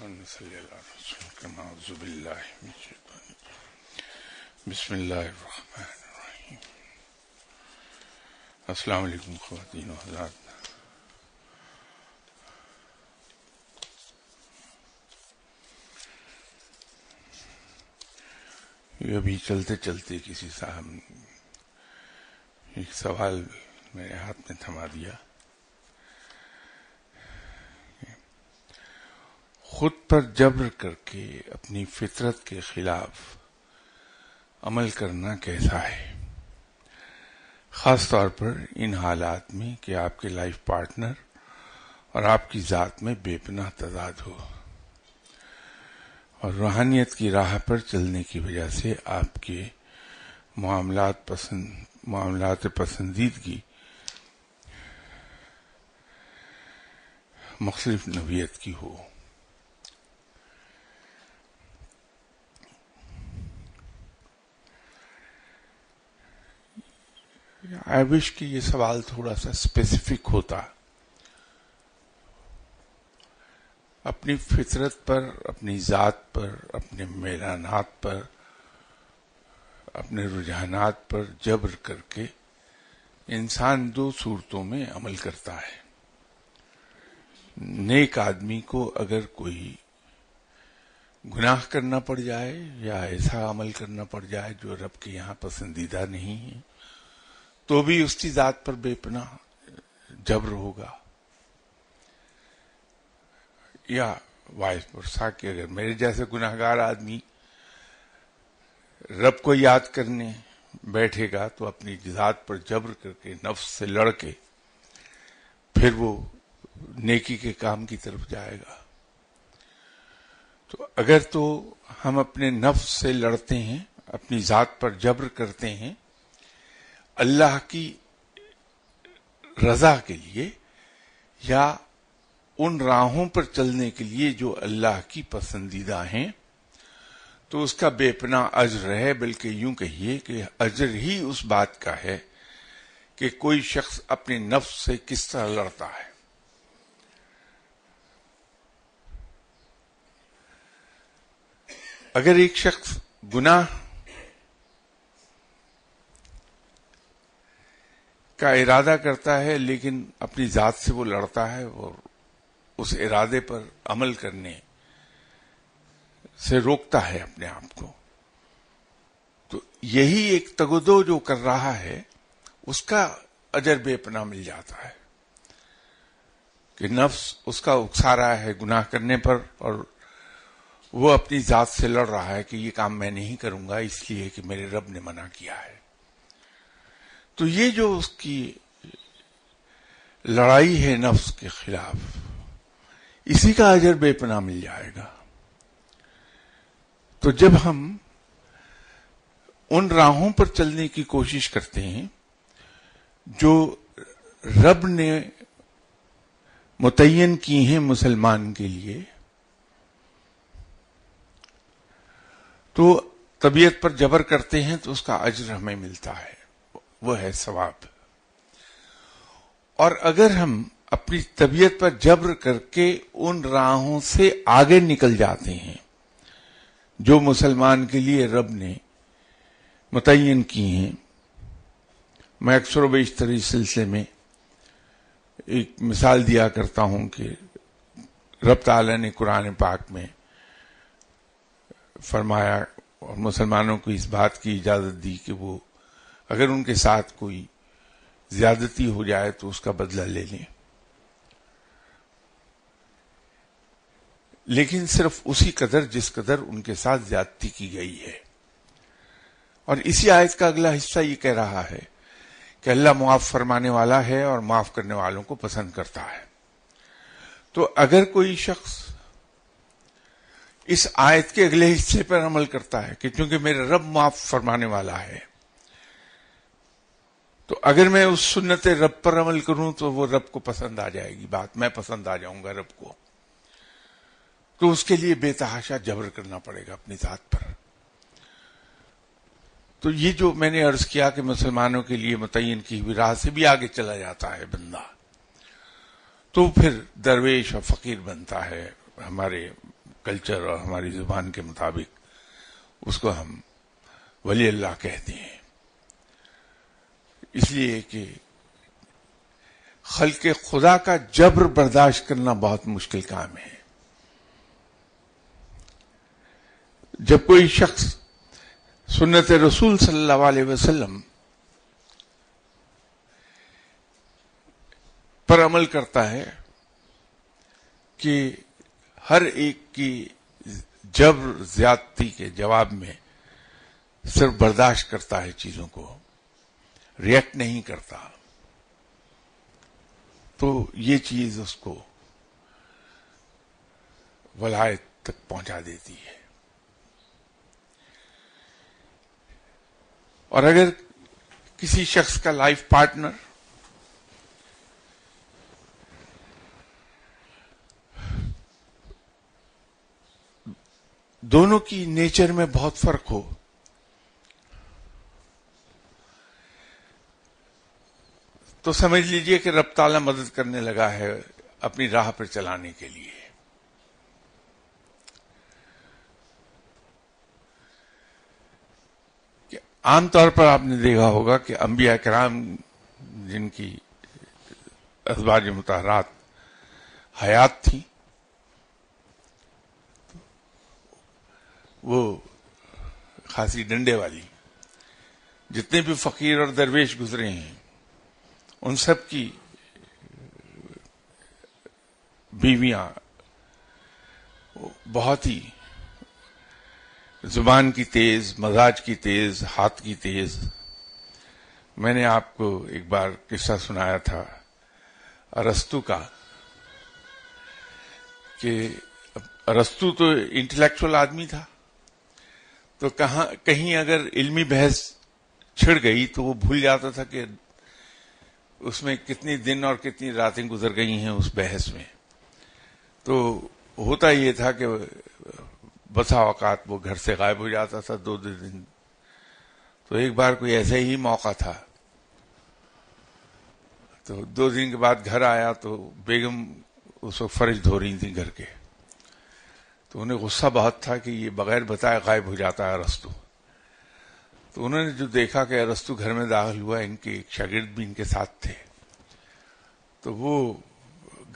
اللهم صل على رسولك اعوذ بالله من الشیطان الرجیم بسم اللہ الرحمن الرحیم. السلام علیکم خواتین و حضرات. یہ ابھی چلتے چلتے کسی صاحب ایک سوال میرے ہاتھ میں تھما دیا. خود پر جبر کر کے اپنی فطرت کے خلاف عمل کرنا کیسا ہے، خاص طور پر ان حالات میں کہ آپ کے لائف پارٹنر اور آپ کی ذات میں بے پناہ تضاد ہو اور روحانیت کی راہ پر چلنے کی وجہ سے آپ کے معاملات پسندیدگی مختلف نوعیت کی ہو. آئی وش کہ یہ سوال تھوڑا سا اسپیسیفک ہوتا. اپنی فطرت پر، اپنی ذات پر، اپنے میلانات پر، اپنے رجحانات پر جبر کر کے انسان دو صورتوں میں عمل کرتا ہے. نیک آدمی کو اگر کوئی گناہ کرنا پڑ جائے یا ایسا عمل کرنا پڑ جائے جو رب کے یہاں پسندیدہ نہیں ہے تو بھی اس کی ذات پر بے پناہ جبر ہوگا، یا وائس ورسا کہ اگر میرے جیسے گناہگار آدمی رب کو یاد کرنے بیٹھے گا تو اپنی ذات پر جبر کر کے نفس سے لڑ کے پھر وہ نیکی کے کام کی طرف جائے گا. تو اگر تو ہم اپنے نفس سے لڑتے ہیں، اپنی ذات پر جبر کرتے ہیں اللہ کی رضا کے لیے یا ان راہوں پر چلنے کے لیے جو اللہ کی پسندیدہ ہیں، تو اس کا بے پناہ اجر ہے. بلکہ یوں کہیے کہ اجر ہی اس بات کا ہے کہ کوئی شخص اپنے نفس سے کس طرح لڑتا ہے. اگر ایک شخص گناہ کا ارادہ کرتا ہے لیکن اپنی ذات سے وہ لڑتا ہے اور اس ارادے پر عمل کرنے سے روکتا ہے اپنے آپ کو، تو یہی ایک تگودو جو کر رہا ہے اس کا اجر بے پناہ مل جاتا ہے کہ نفس اس کا اکسا رہا ہے گناہ کرنے پر اور وہ اپنی ذات سے لڑ رہا ہے کہ یہ کام میں نہیں کروں گا اس لیے کہ میرے رب نے منع کیا ہے. تو یہ جو اس کی لڑائی ہے نفس کے خلاف، اسی کا اجر بے پناہ مل جائے گا. تو جب ہم ان راہوں پر چلنے کی کوشش کرتے ہیں جو رب نے متعین کی ہیں مسلمان کے لیے، تو طبیعت پر جبر کرتے ہیں تو اس کا اجر ہمیں ملتا ہے، وہ ہے ثواب. اور اگر ہم اپنی طبیعت پر جبر کر کے ان راہوں سے آگے نکل جاتے ہیں جو مسلمان کے لیے رب نے متعین کی ہیں، میں اکثر و بیشتر اس سلسلے میں ایک مثال دیا کرتا ہوں کہ رب تعالی نے قرآن پاک میں فرمایا اور مسلمانوں کو اس بات کی اجازت دی کہ وہ اگر ان کے ساتھ کوئی زیادتی ہو جائے تو اس کا بدلہ لے لیں، لیکن صرف اسی قدر جس قدر ان کے ساتھ زیادتی کی گئی ہے. اور اسی آیت کا اگلا حصہ یہ کہہ رہا ہے کہ اللہ معاف فرمانے والا ہے اور معاف کرنے والوں کو پسند کرتا ہے. تو اگر کوئی شخص اس آیت کے اگلے حصے پر عمل کرتا ہے کہ چونکہ میرا رب معاف فرمانے والا ہے، تو اگر میں اس سنت رب پر عمل کروں تو وہ رب کو پسند آ جائے گی بات، میں پسند آ جاؤں گا رب کو. تو اس کے لیے بے تحاشا جبر کرنا پڑے گا اپنی ذات پر. تو یہ جو میں نے عرض کیا کہ مسلمانوں کے لیے متعین کی ہوئی راہ سے بھی آگے چلا جاتا ہے بندہ، تو پھر درویش اور فقیر بنتا ہے. ہمارے کلچر اور ہماری زبان کے مطابق اس کو ہم ولی اللہ کہتے ہیں، اس لیے کہ خلق خدا کا جبر برداشت کرنا بہت مشکل کام ہے. جب کوئی شخص سنت رسول صلی اللہ علیہ وسلم پر عمل کرتا ہے کہ ہر ایک کی جبر زیادتی کے جواب میں صرف برداشت کرتا ہے، چیزوں کو ریئیکٹ نہیں کرتا، تو یہ چیز اس کو ولایت تک پہنچا دیتی ہے. اور اگر کسی شخص کا لائف پارٹنر دونوں کی نیچر میں بہت فرق ہو، تو سمجھ لیجئے کہ رب تعالیٰ مدد کرنے لگا ہے اپنی راہ پر چلانے کے لیے. کہ عام طور پر آپ نے دیکھا ہوگا کہ انبیاء کرام جن کی ازواج مطہرات حیات تھیں، وہ خاصی ڈنڈے والی، جتنے بھی فقیر اور درویش گزرے ہیں ان سب کی بیویاں بہت ہی زبان کی تیز، مزاج کی تیز، ہاتھ کی تیز. میں نے آپ کو ایک بار قصہ سنایا تھا ارسطو کا، کہ ارسطو تو انٹلیکچوئل آدمی تھا، تو کہیں اگر علمی بحث چھڑ گئی تو وہ بھول جاتا تھا کہ اس میں کتنی دن اور کتنی راتیں گزر گئی ہیں اس بحث میں. تو ہوتا یہ تھا کہ بسا اوقات وہ گھر سے غائب ہو جاتا تھا 2 دن. تو ایک بار کوئی ایسا ہی موقع تھا، تو 2 دن کے بعد گھر آیا تو بیگم اس وقت فرش دھو رہی تھی گھر کے. تو انہیں غصہ بہت تھا کہ یہ بغیر بتائے غائب ہو جاتا ہے ارسطو. تو انہوں نے جو دیکھا کہ ارسطو گھر میں داخل ہوا، ان کے ایک شاگرد بھی ان کے ساتھ تھے، تو وہ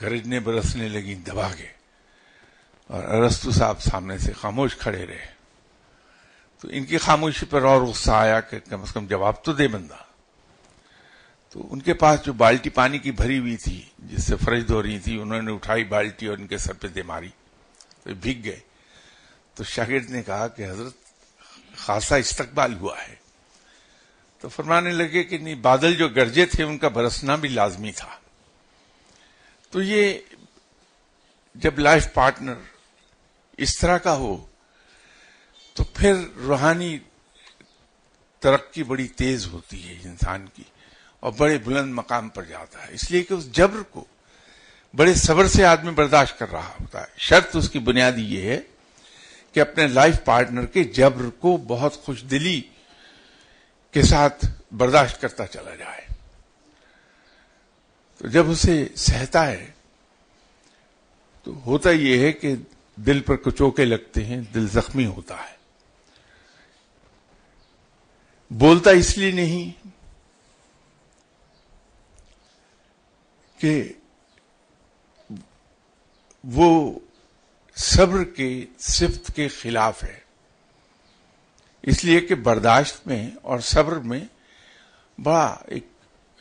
گرجنے برسنے لگی دبا کے، اور ارسطو صاحب سامنے سے خاموش کھڑے رہے. تو ان کی خاموشی پر اور غصہ آیا کہ کم از کم جواب تو دے بندہ. تو ان کے پاس جو بالٹی پانی کی بھری ہوئی تھی جس سے فرش دھو رہی تھی، انہوں نے اٹھائی بالٹی اور ان کے سر پہ دے ماری، تو بھیگ گئے. تو شاگرد نے کہا کہ حضرت خاصا استقبال ہوا ہے. تو فرمانے لگے کہ نہیں، بادل جو گرجے تھے ان کا برسنا بھی لازمی تھا. تو یہ جب لائف پارٹنر اس طرح کا ہو تو پھر روحانی ترقی بڑی تیز ہوتی ہے انسان کی، اور بڑے بلند مقام پر جاتا ہے، اس لیے کہ اس جبر کو بڑے صبر سے آدمی برداشت کر رہا ہوتا ہے. شرط اس کی بنیادی یہ ہے کہ اپنے لائف پارٹنر کے جبر کو بہت خوش دلی کے ساتھ برداشت کرتا چلا جائے. تو جب اسے سہتا ہے تو ہوتا یہ ہے کہ دل پر کچوکے لگتے ہیں، دل زخمی ہوتا ہے. بولتا اس لیے نہیں کہ وہ صبر کے صفت کے خلاف ہے، اس لیے کہ برداشت میں اور صبر میں بڑا ایک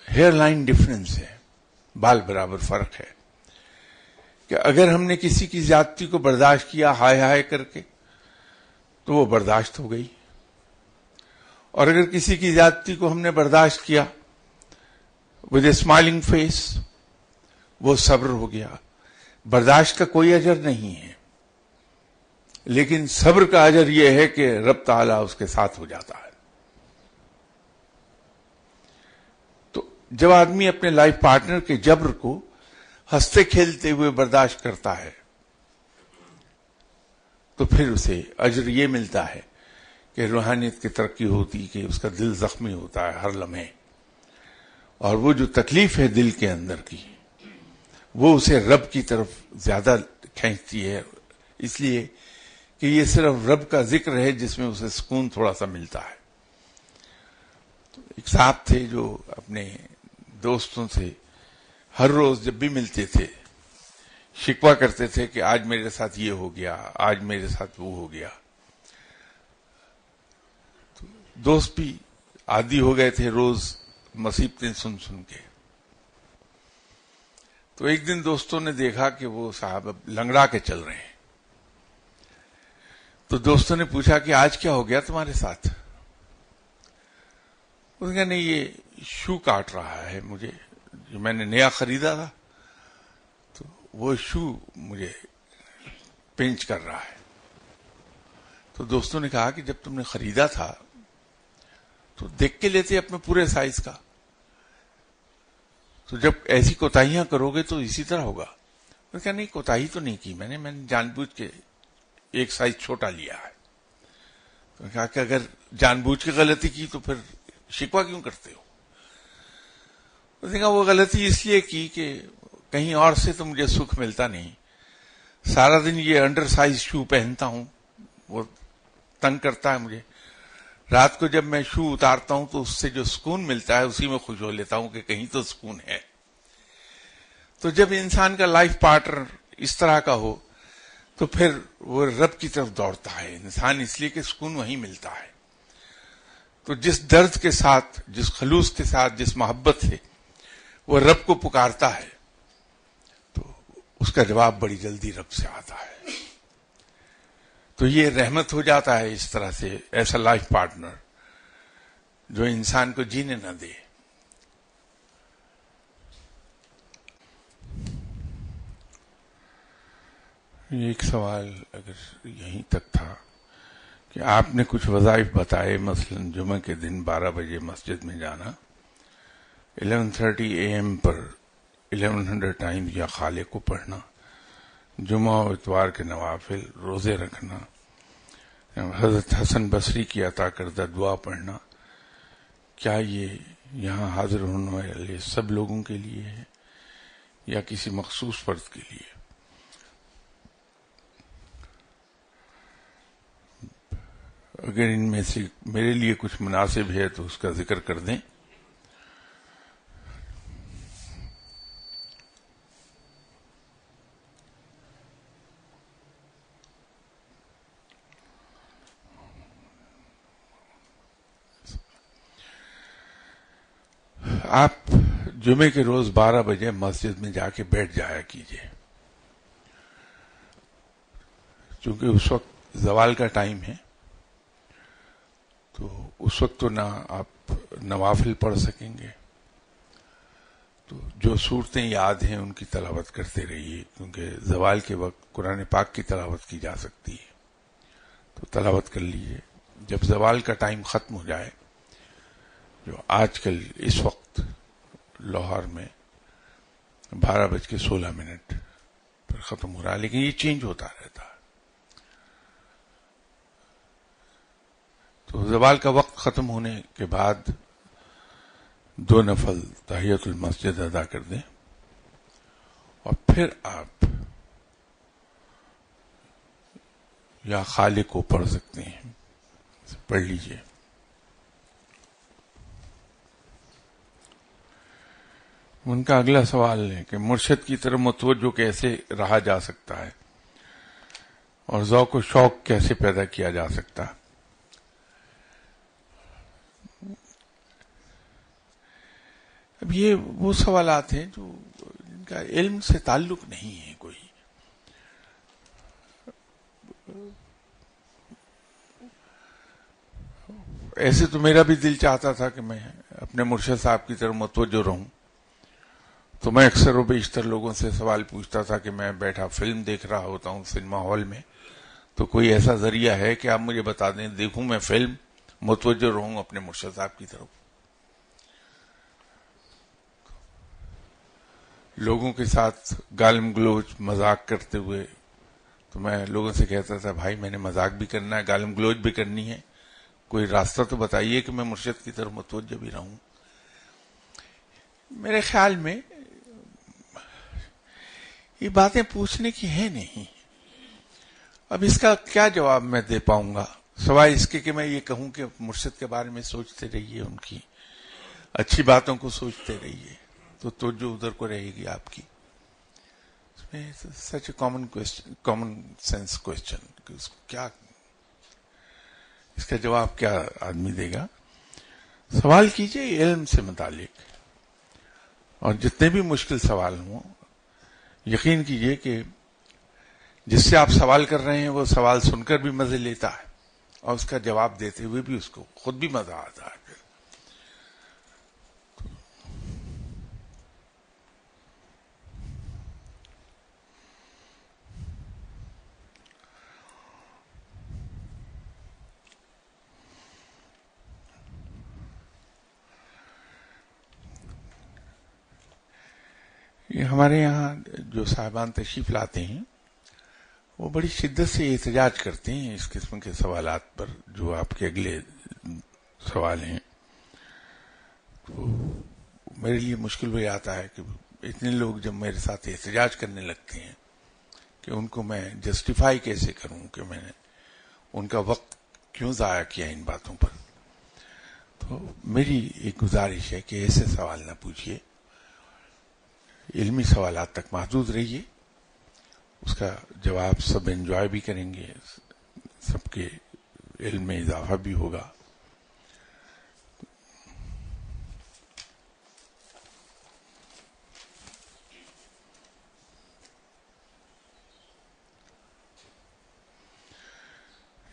ہیئر لائن ڈفرنس ہے، بال برابر فرق ہے. کہ اگر ہم نے کسی کی زیادتی کو برداشت کیا ہائے ہائے کر کے تو وہ برداشت ہو گئی، اور اگر کسی کی زیادتی کو ہم نے برداشت کیا ود اے اسمائلنگ فیس، وہ صبر ہو گیا. برداشت کا کوئی اجر نہیں ہے، لیکن صبر کا اجر یہ ہے کہ رب تعالیٰ اس کے ساتھ ہو جاتا ہے. تو جب آدمی اپنے لائف پارٹنر کے جبر کو ہنستے کھیلتے ہوئے برداشت کرتا ہے تو پھر اسے اجر یہ ملتا ہے کہ روحانیت کی ترقی ہوتی، کہ اس کا دل زخمی ہوتا ہے ہر لمحے، اور وہ جو تکلیف ہے دل کے اندر کی، وہ اسے رب کی طرف زیادہ کھینچتی ہے، اس لیے کہ یہ صرف رب کا ذکر ہے جس میں اسے سکون تھوڑا سا ملتا ہے. ایک صاحب تھے جو اپنے دوستوں سے ہر روز جب بھی ملتے تھے شکوہ کرتے تھے کہ آج میرے ساتھ یہ ہو گیا، آج میرے ساتھ وہ ہو گیا. تو دوست بھی عادی ہو گئے تھے روز مصیبتیں سن سن کے. تو ایک دن دوستوں نے دیکھا کہ وہ صاحب اب لنگڑا کے چل رہے ہیں. تو دوستوں نے پوچھا کہ آج کیا ہو گیا تمہارے ساتھ؟ اس نے کہا نہیں، یہ شو کاٹ رہا ہے مجھے، جو میں نے نیا خریدا تھا تو وہ شو مجھے پنچ کر رہا ہے. تو دوستوں نے کہا کہ جب تم نے خریدا تھا تو دیکھ کے لیتے اپنے پورے سائز کا، تو جب ایسی کوتاہیاں کرو گے تو اسی طرح ہوگا. میں نے کہا نہیں، کوتاہی تو نہیں کی میں نے جان بوجھ کے ایک سائز چھوٹا لیا ہے. تو کہا کہ اگر جان بوجھ کے غلطی کی تو پھر شکوہ کیوں کرتے ہو؟ اس نے کہا وہ غلطی اس لیے کی کہ کہیں اور سے تو مجھے سکھ ملتا نہیں، سارا دن یہ انڈر سائز شو پہنتا ہوں، وہ تنگ کرتا ہے مجھے. رات کو جب میں شو اتارتا ہوں تو اس سے جو سکون ملتا ہے اسی میں خوش ہو لیتا ہوں کہ کہیں تو سکون ہے. تو جب انسان کا لائف پارٹنر اس طرح کا ہو تو پھر وہ رب کی طرف دوڑتا ہے انسان، اس لیے کہ سکون وہیں ملتا ہے. تو جس درد کے ساتھ، جس خلوص کے ساتھ، جس محبت سے وہ رب کو پکارتا ہے تو اس کا جواب بڑی جلدی رب سے آتا ہے. تو یہ رحمت ہو جاتا ہے اس طرح سے ایسا لائف پارٹنر جو انسان کو جینے نہ دے. یہ ایک سوال اگر یہیں تک تھا کہ آپ نے کچھ وظائف بتائے، مثلا جمعہ کے دن 12 بجے مسجد میں جانا، 11:30 AM پر 1100 ٹائمز یا خالق کو پڑھنا، جمعہ و اتوار کے نوافل، روزے رکھنا، حضرت حسن بصری کی عطا کردہ دعا پڑھنا، کیا یہ یہاں حاضر ہونے والے سب لوگوں کے لیے ہے یا کسی مخصوص فرد کے لیے؟ اگر ان میں سے میرے لیے کچھ مناسب ہے تو اس کا ذکر کر دیں. آپ جمعے کے روز 12 بجے مسجد میں جا کے بیٹھ جایا کیجیے، چونکہ اس وقت زوال کا ٹائم ہے تو اس وقت تو نہ آپ نوافل پڑھ سکیں گے. تو جو صورتیں یاد ہیں ان کی تلاوت کرتے رہیے، کیونکہ زوال کے وقت قرآن پاک کی تلاوت کی جا سکتی ہے، تو تلاوت کر لیجیے. جب زوال کا ٹائم ختم ہو جائے، جو آج کل اس وقت لاہور میں 12:16 پر ختم ہو رہا ہے، لیکن یہ چینج ہوتا رہتا ہے. تو زوال کا وقت ختم ہونے کے بعد 2 نفل تحیۃ المسجد ادا کر دیں اور پھر آپ یا خالق کو پڑھ سکتے ہیں، پڑھ لیجیے. ان کا اگلا سوال ہے کہ مرشد کی طرف متوجہ کیسے رہا جا سکتا ہے اور ذوق و شوق کیسے پیدا کیا جا سکتا ہے؟ اب یہ وہ سوالات ہیں جو ان کا علم سے تعلق نہیں ہے کوئی. ایسے تو میرا بھی دل چاہتا تھا کہ میں اپنے مرشد صاحب کی طرف متوجہ رہوں، تو میں اکثر و بیشتر لوگوں سے سوال پوچھتا تھا کہ میں بیٹھا فلم دیکھ رہا ہوتا ہوں سنیما ہال میں، تو کوئی ایسا ذریعہ ہے کہ آپ مجھے بتا دیں، دیکھوں میں فلم، متوجہ رہوں اپنے مرشد صاحب کی طرف. لوگوں کے ساتھ گالم گلوچ مذاق کرتے ہوئے تو میں لوگوں سے کہتا تھا بھائی میں نے مذاق بھی کرنا ہے، گالم گلوچ بھی کرنی ہے، کوئی راستہ تو بتائیے کہ میں مرشد کی طرف متوجہ بھی رہوں. میرے خیال میں یہ باتیں پوچھنے کی ہیں نہیں. اب اس کا کیا جواب میں دے پاؤں گا سوائے اس کے کہ میں یہ کہوں کہ مرشد کے بارے میں سوچتے رہیے، ان کی اچھی باتوں کو سوچتے رہیے، تو توجہ ادھر کو رہے گی آپ کی. سچ اے کامن سینس کوشچن، کیا اس کا جواب کیا آدمی دے گا؟ سوال کیجئے علم سے متعلق، اور جتنے بھی مشکل سوال ہوں یقین کیجئے کہ جس سے آپ سوال کر رہے ہیں وہ سوال سن کر بھی مزے لیتا ہے، اور اس کا جواب دیتے ہوئے بھی اس کو خود بھی مزہ آتا ہے. پھر یہ ہمارے یہاں جو صاحبان تشریف لاتے ہیں وہ بڑی شدت سے احتجاج کرتے ہیں اس قسم کے سوالات پر، جو آپ کے اگلے سوال ہیں. تو میرے لیے مشکل ہو جاتا ہے کہ اتنے لوگ جب میرے ساتھ احتجاج کرنے لگتے ہیں کہ ان کو میں جسٹیفائی کیسے کروں کہ میں نے ان کا وقت کیوں ضائع کیا ان باتوں پر. تو میری ایک گزارش ہے کہ ایسے سوال نہ پوچھیے، علمی سوالات تک محدود رہیے، اس کا جواب سب انجوائے بھی کریں گے، سب کے علم میں اضافہ بھی ہوگا.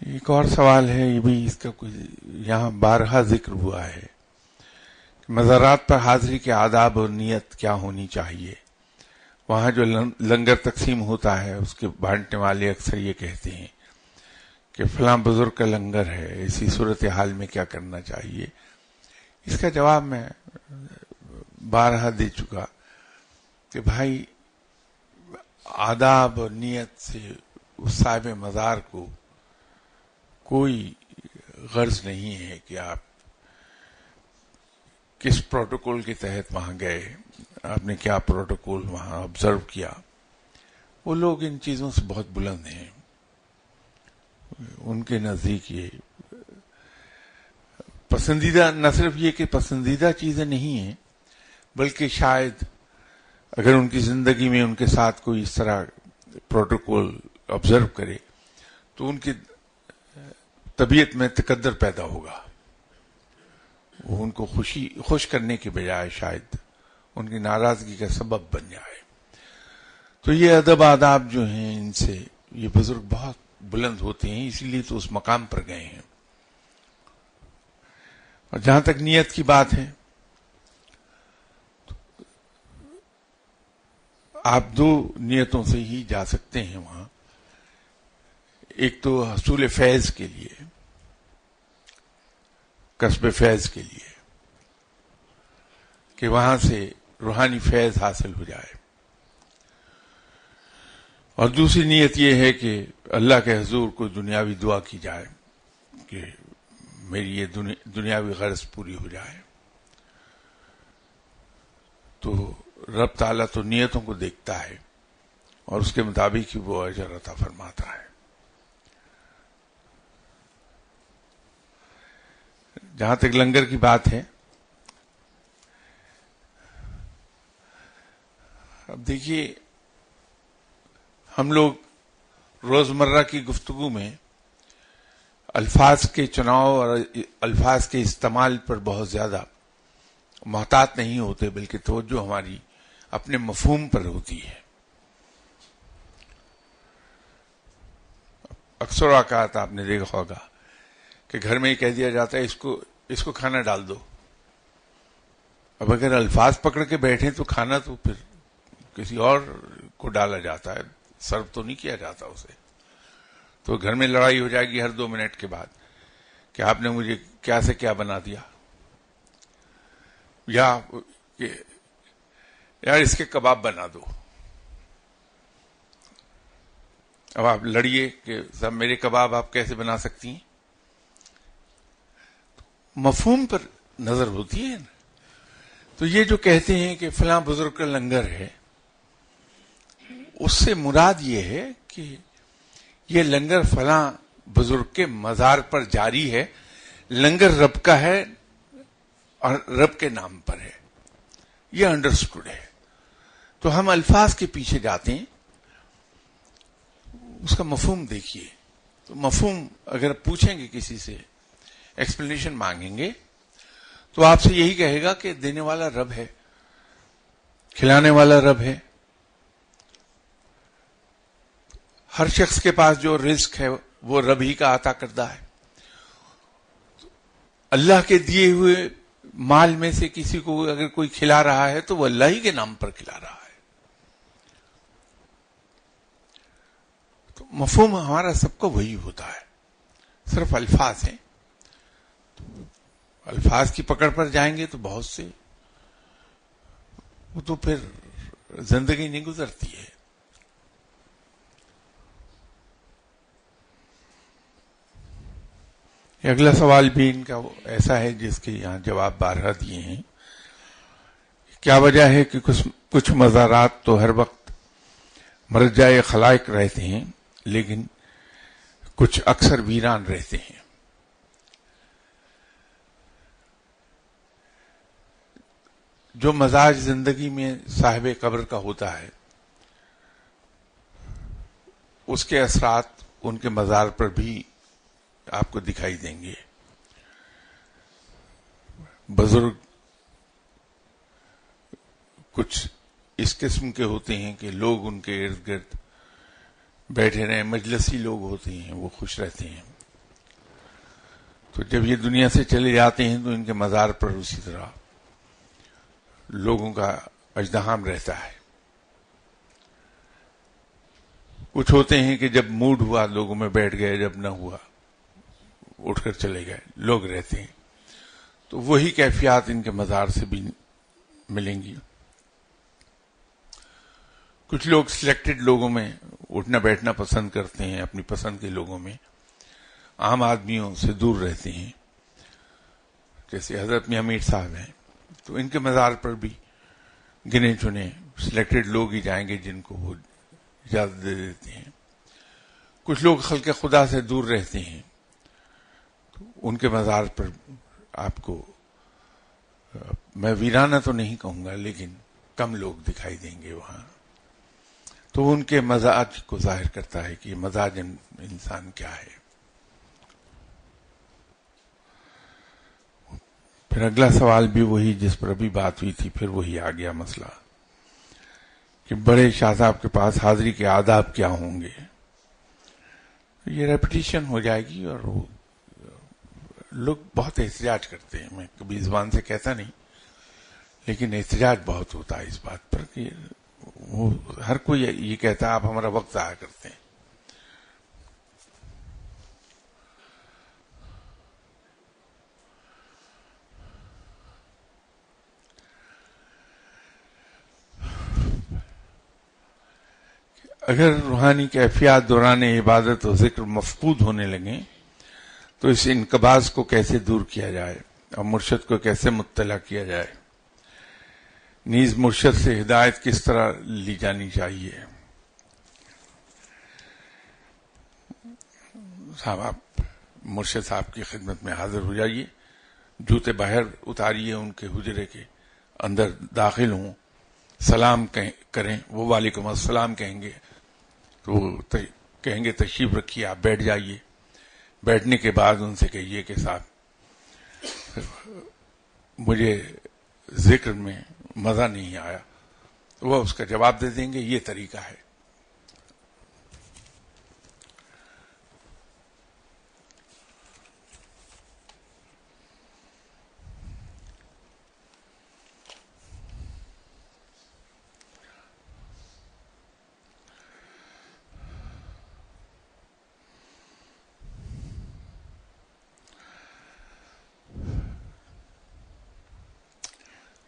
ایک اور سوال ہے، یہ بھی اس کا کوئی یہاں بارہا ذکر ہوا ہے کہ مزارات پر حاضری کے آداب اور نیت کیا ہونی چاہیے. وہاں جو لنگر تقسیم ہوتا ہے اس کے بانٹنے والے اکثر یہ کہتے ہیں کہ فلاں بزرگ کا لنگر ہے، اسی صورتحال میں کیا کرنا چاہیے. اس کا جواب میں بارہا دے چکا کہ بھائی آداب اور نیت سے اس صاحب مزار کو کوئی غرض نہیں ہے کہ آپ کس پروٹوکول کے تحت وہاں گئے، آپ نے کیا پروٹوکول وہاں آبزرو کیا. وہ لوگ ان چیزوں سے بہت بلند ہیں، ان کے نزدیک یہ پسندیدہ، نہ صرف یہ کہ پسندیدہ چیزیں نہیں ہیں، بلکہ شاید اگر ان کی زندگی میں ان کے ساتھ کوئی اس طرح پروٹوکول آبزرو کرے تو ان کی طبیعت میں تقدر پیدا ہوگا، وہ ان کو خوش کرنے کے بجائے شاید ان کی ناراضگی کا سبب بن جائے. تو یہ ادب آداب جو ہیں ان سے یہ بزرگ بہت بلند ہوتے ہیں، اسی لیے تو اس مقام پر گئے ہیں. اور جہاں تک نیت کی بات ہے، آپ دو نیتوں سے ہی جا سکتے ہیں وہاں. ایک تو حصول فیض کے لیے، کسب فیض کے لیے، کہ وہاں سے روحانی فیض حاصل ہو جائے، اور دوسری نیت یہ ہے کہ اللہ کے حضور کو دنیاوی دعا کی جائے کہ میری یہ دنیاوی غرض پوری ہو جائے. تو رب تعالیٰ تو نیتوں کو دیکھتا ہے اور اس کے مطابق ہی وہ اجر عطا فرماتا ہے. جہاں تک لنگر کی بات ہے، اب دیکھیے ہم لوگ روزمرہ کی گفتگو میں الفاظ کے چناؤ اور الفاظ کے استعمال پر بہت زیادہ محتاط نہیں ہوتے، بلکہ توجہ ہماری اپنے مفہوم پر ہوتی ہے. اکثر اوقات آپ نے دیکھا ہوگا کہ گھر میں ہی کہہ دیا جاتا ہے اس کو کھانا ڈال دو. اب اگر الفاظ پکڑ کے بیٹھیں تو کھانا تو پھر کسی اور کو ڈالا جاتا ہے، سرو تو نہیں کیا جاتا اسے. تو گھر میں لڑائی ہو جائے گی ہر 2 منٹ کے بعد کہ آپ نے مجھے کیا سے کیا بنا دیا، یا کہ یار اس کے کباب بنا دو. اب آپ لڑیے کہ صاحب میرے کباب آپ کیسے بنا سکتی ہیں. مفہوم پر نظر ہوتی ہے نا. تو یہ جو کہتے ہیں کہ فلاں بزرگ کا لنگر ہے، اس سے مراد یہ ہے کہ یہ لنگر فلاں بزرگ کے مزار پر جاری ہے، لنگر رب کا ہے اور رب کے نام پر ہے، یہ انڈرسٹوڈ ہے. تو ہم الفاظ کے پیچھے جاتے ہیں، اس کا مفہوم دیکھیے. تو مفہوم اگر پوچھیں گے کسی سے، ایکسپلینیشن مانگیں گے، تو آپ سے یہی کہے گا کہ دینے والا رب ہے، کھلانے والا رب ہے. ہر شخص کے پاس جو رزق ہے وہ رب ہی کا عطا کردہ ہے. اللہ کے دیے ہوئے مال میں سے کسی کو اگر کوئی کھلا رہا ہے تو وہ اللہ ہی کے نام پر کھلا رہا ہے. تو مفہوم ہمارا سب کا وہی ہوتا ہے، صرف الفاظ ہیں. الفاظ کی پکڑ پر جائیں گے تو بہت سے، وہ تو پھر زندگی نہیں گزرتی ہے. اگلا سوال بھی ان کا ایسا ہے جس کے یہاں جواب بارہا دیے ہیں. کیا وجہ ہے کہ کچھ مزارات تو ہر وقت مرجع خلائق رہتے ہیں لیکن کچھ اکثر ویران رہتے ہیں؟ جو مزاج زندگی میں صاحب قبر کا ہوتا ہے اس کے اثرات ان کے مزار پر بھی آپ کو دکھائی دیں گے. بزرگ کچھ اس قسم کے ہوتے ہیں کہ لوگ ان کے ارد گرد بیٹھے رہیں، مجلسی لوگ ہوتے ہیں، وہ خوش رہتے ہیں. تو جب یہ دنیا سے چلے جاتے ہیں تو ان کے مزار پر اسی طرح لوگوں کا ازدحام رہتا ہے. کچھ ہوتے ہیں کہ جب موڈ ہوا لوگوں میں بیٹھ گئے، جب نہ ہوا اٹھ کر چلے گئے، لوگ رہتے ہیں. تو وہی کیفیات ان کے مزار سے بھی ملیں گی. کچھ لوگ سلیکٹڈ لوگوں میں اٹھنا بیٹھنا پسند کرتے ہیں، اپنی پسند کے لوگوں میں، عام آدمیوں سے دور رہتے ہیں، جیسے حضرت میاں میر صاحب ہیں. تو ان کے مزار پر بھی گنے چنے سلیکٹڈ لوگ ہی جائیں گے جن کو وہ اجازت دے دیتے ہیں. کچھ لوگ خلق خدا سے دور رہتے ہیں، تو ان کے مزار پر آپ کو میں ویرانہ تو نہیں کہوں گا لیکن کم لوگ دکھائی دیں گے وہاں. تو ان کے مزاج کو ظاہر کرتا ہے کہ مزاج انسان کیا ہے. پھر اگلا سوال بھی وہی جس پر ابھی بات ہوئی تھی، پھر وہی آ گیا مسئلہ کہ بڑے شاہ صاحب کے پاس حاضری کے آداب کیا ہوں گے. یہ ریپیٹیشن ہو جائے گی اور لوگ بہت احتجاج کرتے ہیں. میں کبھی زبان سے کہتا نہیں لیکن احتجاج بہت ہوتا ہے اس بات پر کہ وہ ہر کوئی یہ کہتا ہے آپ ہمارا وقت ضائع کرتے ہیں. اگر روحانی کیفیات دوران عبادت و ذکر مفقود ہونے لگیں تو اس انقباض کو کیسے دور کیا جائے اور مرشد کو کیسے مطلع کیا جائے؟ نیز مرشد سے ہدایت کس طرح لی جانی چاہیے؟ صاحب آپ مرشد صاحب کی خدمت میں حاضر ہو جائیے، جوتے باہر اتاریے، ان کے حجرے کے اندر داخل ہوں، سلام کریں، وہ وعلیکم السلام کہیں گے تو وہ کہیں گے تشریف رکھیے، آپ بیٹھ جائیے. بیٹھنے کے بعد ان سے کہیے کہ صاحب مجھے ذکر میں مزہ نہیں آیا، وہ اس کا جواب دے دیں گے. یہ طریقہ ہے.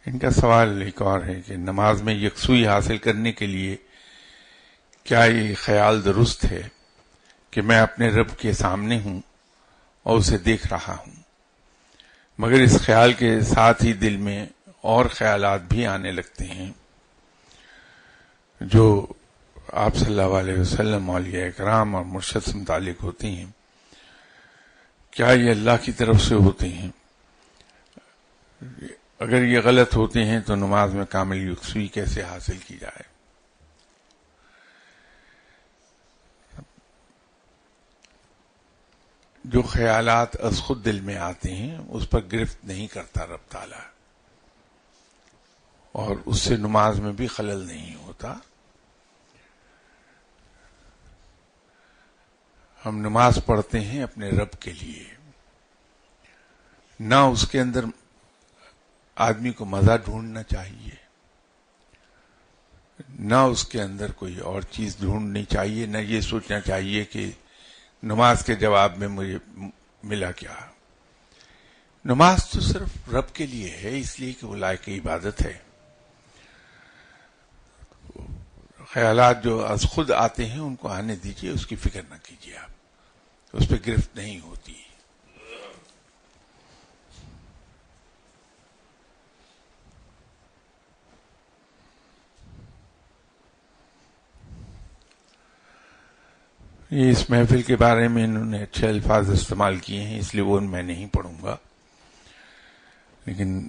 ان کا سوال ایک اور ہے کہ نماز میں یکسوئی حاصل کرنے کے لیے کیا یہ خیال درست ہے کہ میں اپنے رب کے سامنے ہوں اور اسے دیکھ رہا ہوں، مگر اس خیال کے ساتھ ہی دل میں اور خیالات بھی آنے لگتے ہیں جو آپ صلی اللہ علیہ وسلم، اولیاء کرام اور مرشد سے متعلق ہوتی ہیں، کیا یہ اللہ کی طرف سے ہوتے ہیں؟ اگر یہ غلط ہوتے ہیں تو نماز میں کامل یکسوئی کیسے حاصل کی جائے؟ جو خیالات از خود دل میں آتے ہیں اس پر گرفت نہیں کرتا رب تعالی، اور اس سے نماز میں بھی خلل نہیں ہوتا۔ ہم نماز پڑھتے ہیں اپنے رب کے لیے، نہ اس کے اندر آدمی کو مزہ ڈھونڈنا چاہیے، نہ اس کے اندر کوئی اور چیز ڈھونڈنی چاہیے، نہ یہ سوچنا چاہیے کہ نماز کے جواب میں مجھے ملا کیا۔ نماز تو صرف رب کے لیے ہے، اس لیے کہ وہ لائق عبادت ہے۔ خیالات جو از خود آتے ہیں ان کو آنے دیجیے، اس کی فکر نہ کیجیے، آپ اس پہ گرفت نہیں ہوتی۔ یہ اس محفل کے بارے میں انہوں نے اچھے الفاظ استعمال کیے ہیں، اس لیے وہ میں نہیں پڑھوں گا، لیکن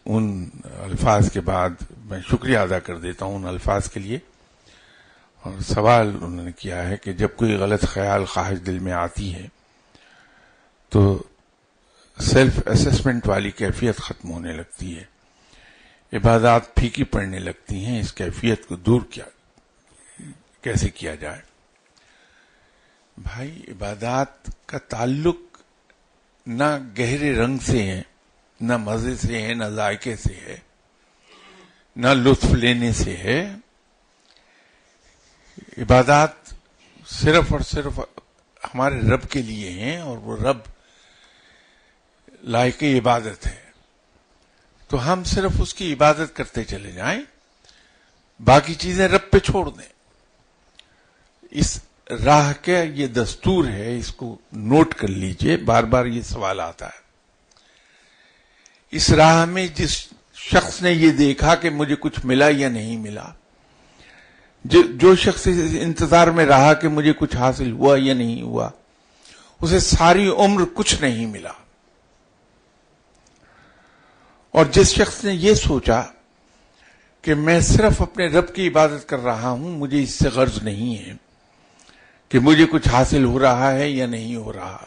ان الفاظ کے بعد میں شکریہ ادا کر دیتا ہوں ان الفاظ کے لیے۔ اور سوال انہوں نے کیا ہے کہ جب کوئی غلط خیال خواہش دل میں آتی ہے تو سیلف اسسمنٹ والی کیفیت ختم ہونے لگتی ہے، عبادات پھیکی پڑنے لگتی ہیں، اس کیفیت کو دور کیسے کیا جائے؟ بھائی، عبادات کا تعلق نہ گہرے رنگ سے ہے، نہ مزے سے ہے، نہ ذائقے سے ہے، نہ لطف لینے سے ہے۔ عبادات صرف اور صرف ہمارے رب کے لیے ہیں، اور وہ رب لائق عبادت ہے، تو ہم صرف اس کی عبادت کرتے چلے جائیں، باقی چیزیں رب پہ چھوڑ دیں۔ اس راہ کا یہ دستور ہے، اس کو نوٹ کر لیجئے، بار بار یہ سوال آتا ہے۔ اس راہ میں جس شخص نے یہ دیکھا کہ مجھے کچھ ملا یا نہیں ملا، جو شخص اس انتظار میں رہا کہ مجھے کچھ حاصل ہوا یا نہیں ہوا، اسے ساری عمر کچھ نہیں ملا۔ اور جس شخص نے یہ سوچا کہ میں صرف اپنے رب کی عبادت کر رہا ہوں، مجھے اس سے غرض نہیں ہے کہ مجھے کچھ حاصل ہو رہا ہے یا نہیں ہو رہا،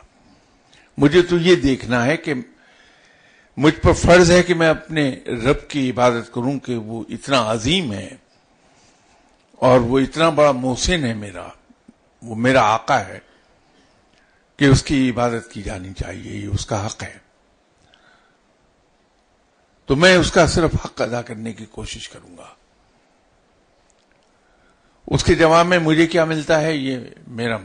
مجھے تو یہ دیکھنا ہے کہ مجھ پر فرض ہے کہ میں اپنے رب کی عبادت کروں کہ وہ اتنا عظیم ہے اور وہ اتنا بڑا محسن ہے، وہ میرا آقا ہے کہ اس کی عبادت کی جانی چاہیے، یہ اس کا حق ہے، تو میں اس کا صرف حق ادا کرنے کی کوشش کروں گا۔ اس کے جواب میں مجھے کیا ملتا ہے یہ میرا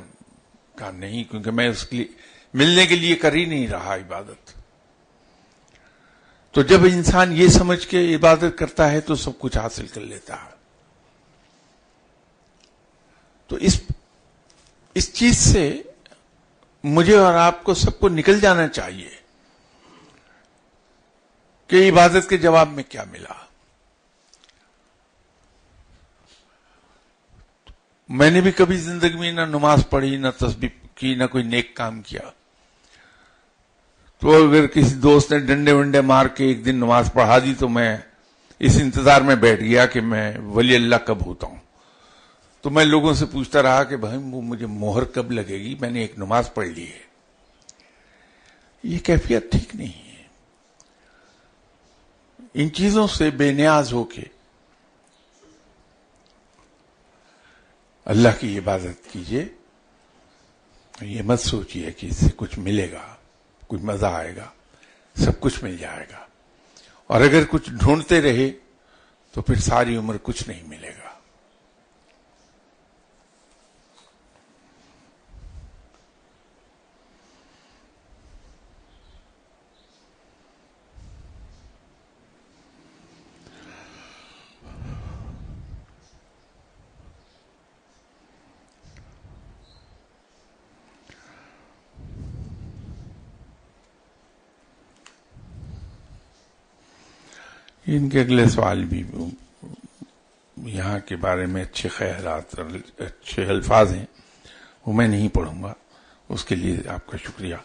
کام نہیں، کیونکہ میں اس کے لیے ملنے کے لیے کر ہی نہیں رہا عبادت۔ تو جب انسان یہ سمجھ کے عبادت کرتا ہے تو سب کچھ حاصل کر لیتا ہے۔ تو اس چیز سے مجھے اور آپ کو سب کو نکل جانا چاہیے کہ عبادت کے جواب میں کیا ملا۔ میں نے بھی کبھی زندگی میں نہ نماز پڑھی، نہ تسبیح کی، نہ کوئی نیک کام کیا، تو اگر کسی دوست نے ڈنڈے ونڈے مار کے ایک دن نماز پڑھا دی تو میں اس انتظار میں بیٹھ گیا کہ میں ولی اللہ کب ہوتا ہوں۔ تو میں لوگوں سے پوچھتا رہا کہ بھائی وہ مجھے مہر کب لگے گی، میں نے ایک نماز پڑھ لی ہے۔ یہ کیفیت ٹھیک نہیں ہے۔ ان چیزوں سے بے نیاز ہو کے اللہ کی عبادت کیجئے، یہ مت سوچئے کہ اس سے کچھ ملے گا، کچھ مزہ آئے گا، سب کچھ مل جائے گا، اور اگر کچھ ڈھونڈتے رہے تو پھر ساری عمر کچھ نہیں ملے گا۔ ان کے اگلے سوال بھی جہاں کے بارے میں اچھے خیالات اور اچھے الفاظ ہیں وہ میں نہیں پڑھوں گا. اس کے لیے آپ کا شکریہ.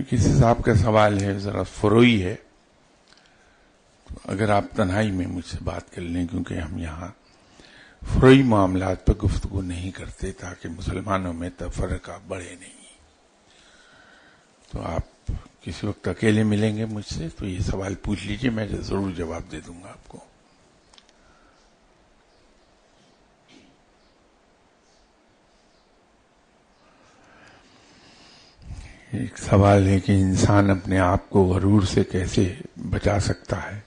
کسی صاحب کا سوال ہے، ذرا فروئی ہے. اگر آپ تنہائی میں مجھ سے بات کر لیں، کیونکہ ہم یہاں فروئی معاملات پر گفتگو نہیں کرتے تاکہ مسلمانوں میں تفرقہ بڑھے نہیں. تو آپ کسی وقت اکیلے ملیں گے مجھ سے تو یہ سوال پوچھ لیجئے، میں ضرور جواب دے دوں گا آپ کو. ایک سوال ہے کہ انسان اپنے آپ کو غرور سے کیسے بچا سکتا ہے.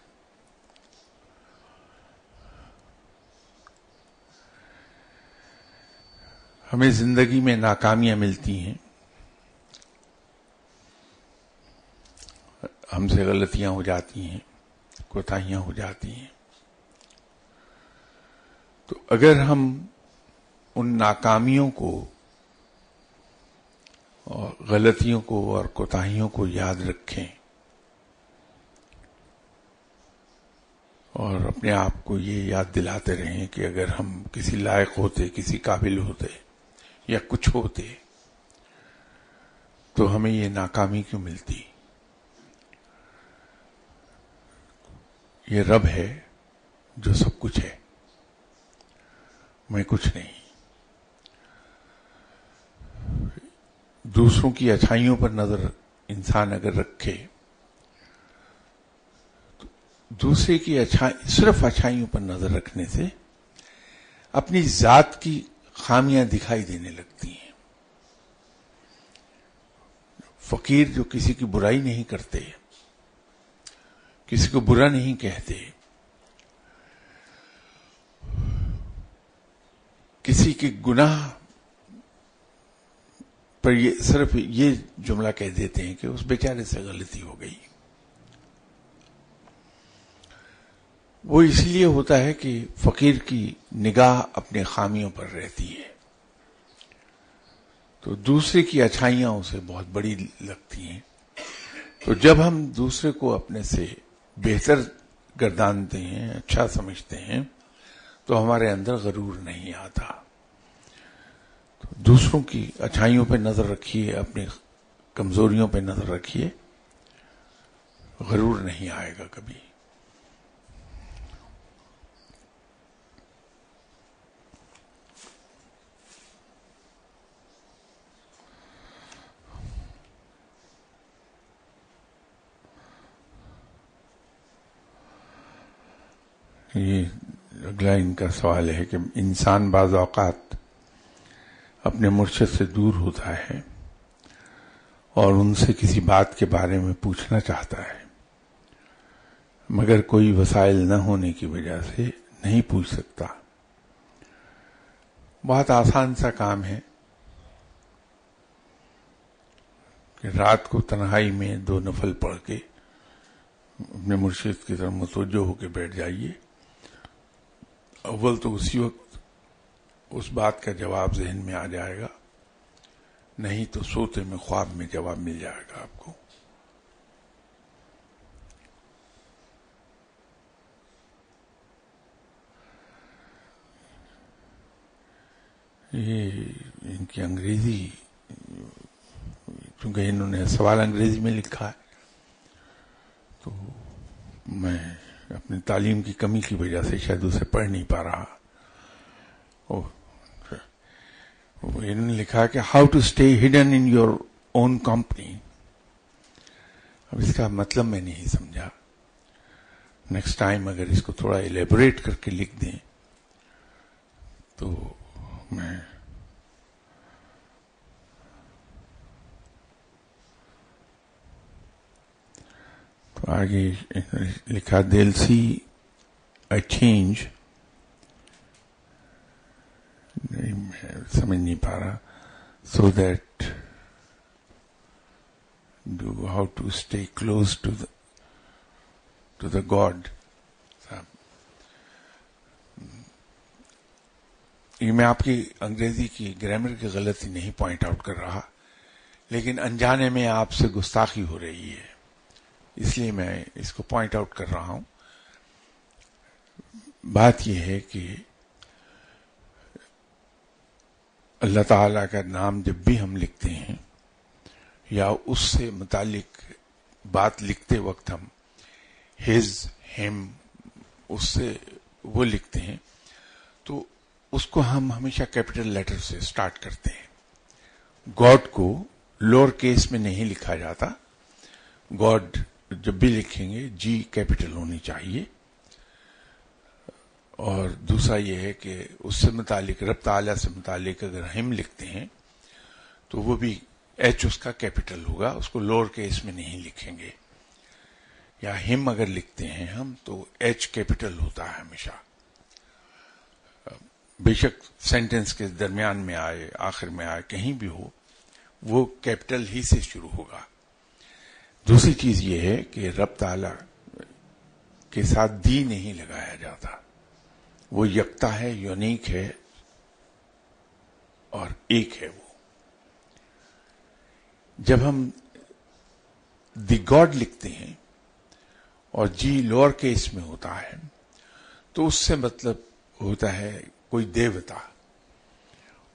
ہمیں زندگی میں ناکامیاں ملتی ہیں، ہم سے غلطیاں ہو جاتی ہیں، کوتاہیاں ہو جاتی ہیں. تو اگر ہم ان ناکامیوں کو اور غلطیوں کو اور کوتاہیوں کو یاد رکھیں اور اپنے آپ کو یہ یاد دلاتے رہیں کہ اگر ہم کسی لائق ہوتے، کسی قابل ہوتے یا کچھ ہوتے تو ہمیں یہ ناکامی کیوں ملتی. یہ رب ہے جو سب کچھ ہے، میں کچھ نہیں. دوسروں کی اچھائیوں پر نظر انسان اگر رکھے، دوسرے کی صرف اچھائیوں پر نظر رکھنے سے اپنی ذات کی خامیاں دکھائی دینے لگتی ہیں. فقیر جو کسی کی برائی نہیں کرتے، کسی کو برا نہیں کہتے، کسی کے گناہ پر یہ صرف یہ جملہ کہہ دیتے ہیں کہ اس بیچارے سے غلطی ہو گئی. وہ اس لیے ہوتا ہے کہ فقیر کی نگاہ اپنے خامیوں پر رہتی ہے، تو دوسرے کی اچھائیاں اسے بہت بڑی لگتی ہیں. تو جب ہم دوسرے کو اپنے سے بہتر گردانتے ہیں، اچھا سمجھتے ہیں، تو ہمارے اندر غرور نہیں آتا. تو دوسروں کی اچھائیوں پہ نظر رکھیے، اپنی کمزوریوں پہ نظر رکھیے، غرور نہیں آئے گا کبھی. یہ اگلا ان کا سوال ہے کہ انسان بعض اوقات اپنے مرشد سے دور ہوتا ہے اور ان سے کسی بات کے بارے میں پوچھنا چاہتا ہے، مگر کوئی وسائل نہ ہونے کی وجہ سے نہیں پوچھ سکتا. بہت آسان سا کام ہے کہ رات کو تنہائی میں 2 نفل پڑھ کے اپنے مرشد کی طرف متوجہ ہو کے بیٹھ جائیے. اول تو اسی وقت اس بات کا جواب ذہن میں آ جائے گا، نہیں تو سوتے میں خواب میں جواب مل جائے گا آپ کو. یہ ان کی انگریزی، چونکہ انہوں نے سوال انگریزی میں لکھا ہے تو میں اپنی تعلیم کی کمی کی وجہ سے شاید اسے پڑھ نہیں پا رہا. انہوں نے لکھا کہ how to stay hidden in your own company. اب اس کا مطلب میں نہیں سمجھا. نیکسٹ ٹائم اگر اس کو تھوڑا ایلیبوریٹ کر کے لکھ دیں تو میں آگے لکھا they'll see a change. نہیں میں سمجھ نہیں پا رہا. So that how to stay close to the God. یہ میں آپ کی انگریزی کی گرامر کی غلطی نہیں پوائنٹ آؤٹ کر رہا، لیکن انجانے میں آپ سے گستاخی ہو رہی ہے، اس لیے میں اس کو پوائنٹ آؤٹ کر رہا ہوں. بات یہ ہے کہ اللہ تعالی کا نام جب بھی ہم لکھتے ہیں یا اس سے متعلق بات لکھتے وقت ہم ہز ہم اس سے وہ لکھتے ہیں تو اس کو ہم ہمیشہ کیپٹل لیٹر سے سٹارٹ کرتے ہیں. گاڈ کو لوور کیس میں نہیں لکھا جاتا. گاڈ جب بھی لکھیں گے جی کیپٹل ہونی چاہیے. اور دوسرا یہ ہے کہ اس سے متعلق رب تعالیٰ سے متعلق اگر ہم لکھتے ہیں تو وہ بھی ایچ اس کا کیپٹل ہوگا، اس کو لوور کیس میں نہیں لکھیں گے. یا ہم اگر لکھتے ہیں ہم تو ایچ کیپٹل ہوتا ہے ہمیشہ، بے شک سینٹنس کے درمیان میں آئے آخر میں آئے کہیں بھی ہو وہ کیپٹل ہی سے شروع ہوگا. دوسری چیز یہ ہے کہ رب تعالیٰ کے ساتھ دی نہیں لگایا جاتا، وہ یکتا ہے، یونیک ہے اور ایک ہے. وہ جب ہم دی گاڈ لکھتے ہیں اور جی لوور کیس میں ہوتا ہے تو اس سے مطلب ہوتا ہے کوئی دیوتا،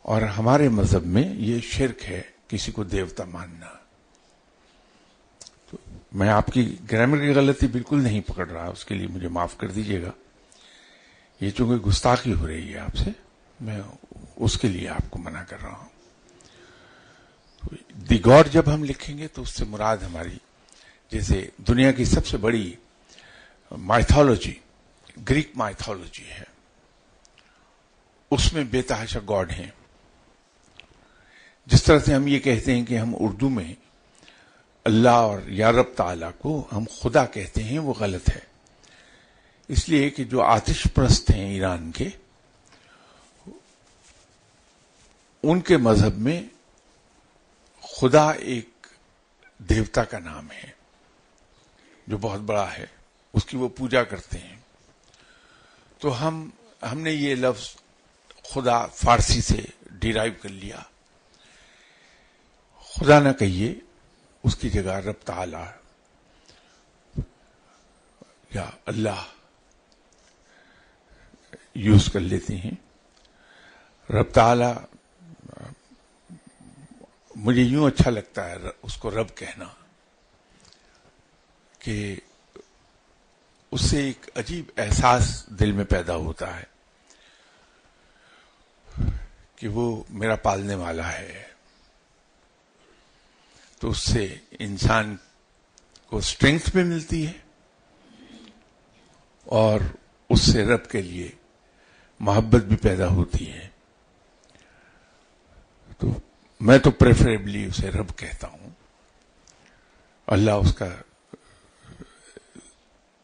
اور ہمارے مذہب میں یہ شرک ہے کسی کو دیوتا ماننا. تو میں آپ کی گرامر کی غلطی بالکل نہیں پکڑ رہا، اس کے لیے مجھے معاف کر دیجیے گا. یہ چونکہ گستاخی ہو رہی ہے آپ سے، میں اس کے لیے آپ کو منع کر رہا ہوں. دی گاڈ جب ہم لکھیں گے تو اس سے مراد ہماری جیسے دنیا کی سب سے بڑی مائتھولوجی گریک مائتھولوجی ہے، اس میں بے تحاشا گاڈ ہیں. جس طرح سے ہم یہ کہتے ہیں کہ ہم اردو میں اللہ اور یا رب تعالیٰ کو ہم خدا کہتے ہیں، وہ غلط ہے. اس لیے کہ جو آتش پرست ہیں ایران کے، ان کے مذہب میں خدا ایک دیوتا کا نام ہے جو بہت بڑا ہے، اس کی وہ پوجا کرتے ہیں. تو ہم نے یہ لفظ خدا فارسی سے ڈیرائیو کر لیا. خدا نہ کہیے، اس کی جگہ رب تعالی یا اللہ یوز کر لیتے ہیں. رب تعالی مجھے یوں اچھا لگتا ہے اس کو رب کہنا کہ اس سے ایک عجیب احساس دل میں پیدا ہوتا ہے کہ وہ میرا پالنے والا ہے. تو اس سے انسان کو اسٹرینگتھ بھی ملتی ہے اور اس سے رب کے لیے محبت بھی پیدا ہوتی ہے. تو میں تو پریفریبلی اسے رب کہتا ہوں. اللہ اس کا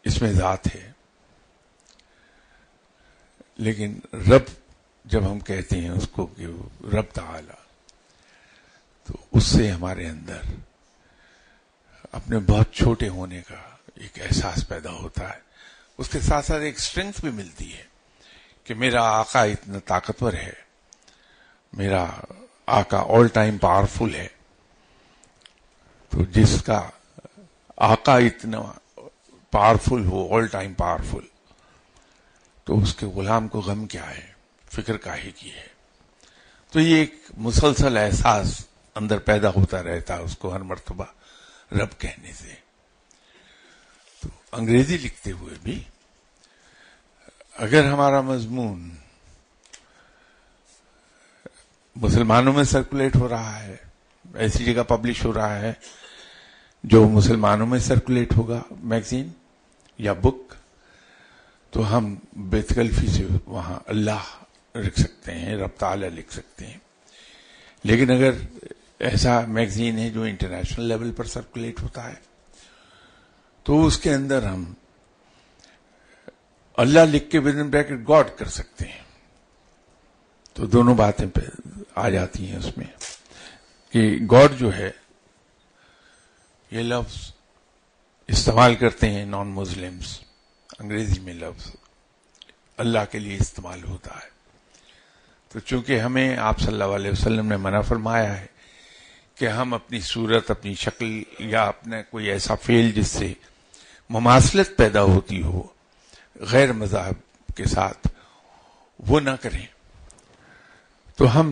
اس میں ذات ہے، لیکن رب جب ہم کہتے ہیں اس کو کہ وہ رب تعالی، تو اس سے ہمارے اندر اپنے بہت چھوٹے ہونے کا ایک احساس پیدا ہوتا ہے. اس کے ساتھ ساتھ ایک اسٹرینگتھ بھی ملتی ہے کہ میرا آقا اتنا طاقتور ہے، میرا آقا آل ٹائم پاورفل ہے. تو جس کا آقا اتنا پاورفل ہو، آل ٹائم پاورفل، تو اس کے غلام کو غم کیا ہے، فکر کاہے کی ہے. تو یہ ایک مسلسل احساس اندر پیدا ہوتا رہتا ہے اس کو ہر مرتبہ رب کہنے سے. تو انگریزی لکھتے ہوئے بھی اگر ہمارا مضمون مسلمانوں میں سرکولیٹ ہو رہا ہے، ایسی جگہ پبلش ہو رہا ہے جو مسلمانوں میں سرکولیٹ ہوگا میگزین یا بک، تو ہم بے تکلفی سے وہاں اللہ لکھ سکتے ہیں، رب تعالی لکھ سکتے ہیں. لیکن اگر ایسا میگزین ہے جو انٹرنیشنل لیول پر سرکولیٹ ہوتا ہے تو اس کے اندر ہم اللہ لکھ کے ود ان بریکٹ گاڈ کر سکتے ہیں. تو دونوں باتیں پہ آ جاتی ہیں اس میں کہ گاڈ جو ہے یہ لفظ استعمال کرتے ہیں نان مسلمز، انگریزی میں لفظ اللہ کے لیے استعمال ہوتا ہے. تو چونکہ ہمیں آپ صلی اللہ علیہ وسلم نے منع فرمایا ہے کہ ہم اپنی صورت، اپنی شکل یا اپنا کوئی ایسا فعل جس سے مماثلت پیدا ہوتی ہو غیر مذاہب کے ساتھ، وہ نہ کریں. تو ہم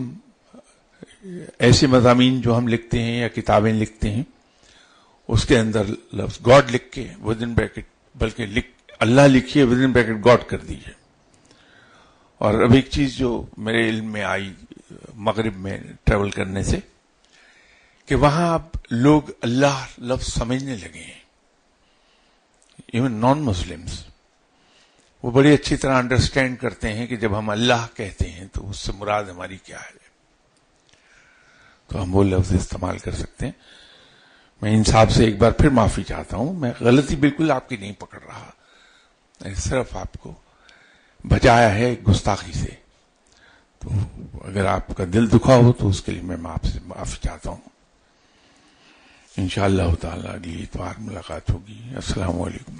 ایسے مضامین جو ہم لکھتے ہیں یا کتابیں لکھتے ہیں اس کے اندر لفظ گاڈ لکھ کے ود ان بریکٹ، بلکہ اللہ لکھیے ود ان بریکٹ گاڈ کر دیجیے. اور اب ایک چیز جو میرے علم میں آئی مغرب میں ٹریول کرنے سے، کہ وہاں اب لوگ اللہ لفظ سمجھنے لگے ہیں، ایون نان مسلمز. وہ بڑی اچھی طرح انڈرسٹینڈ کرتے ہیں کہ جب ہم اللہ کہتے ہیں تو اس سے مراد ہماری کیا ہے، تو ہم وہ لفظ استعمال کر سکتے ہیں. میں انصاف سے ایک بار پھر معافی چاہتا ہوں، میں غلطی بالکل آپ کی نہیں پکڑ رہا، میں صرف آپ کو بچایا ہے گستاخی سے. تو اگر آپ کا دل دکھا ہو تو اس کے لیے میں آپ سے معافی چاہتا ہوں. انشاءاللہ تعالی اگلی اتوار ملاقات ہوگی. السلام علیکم.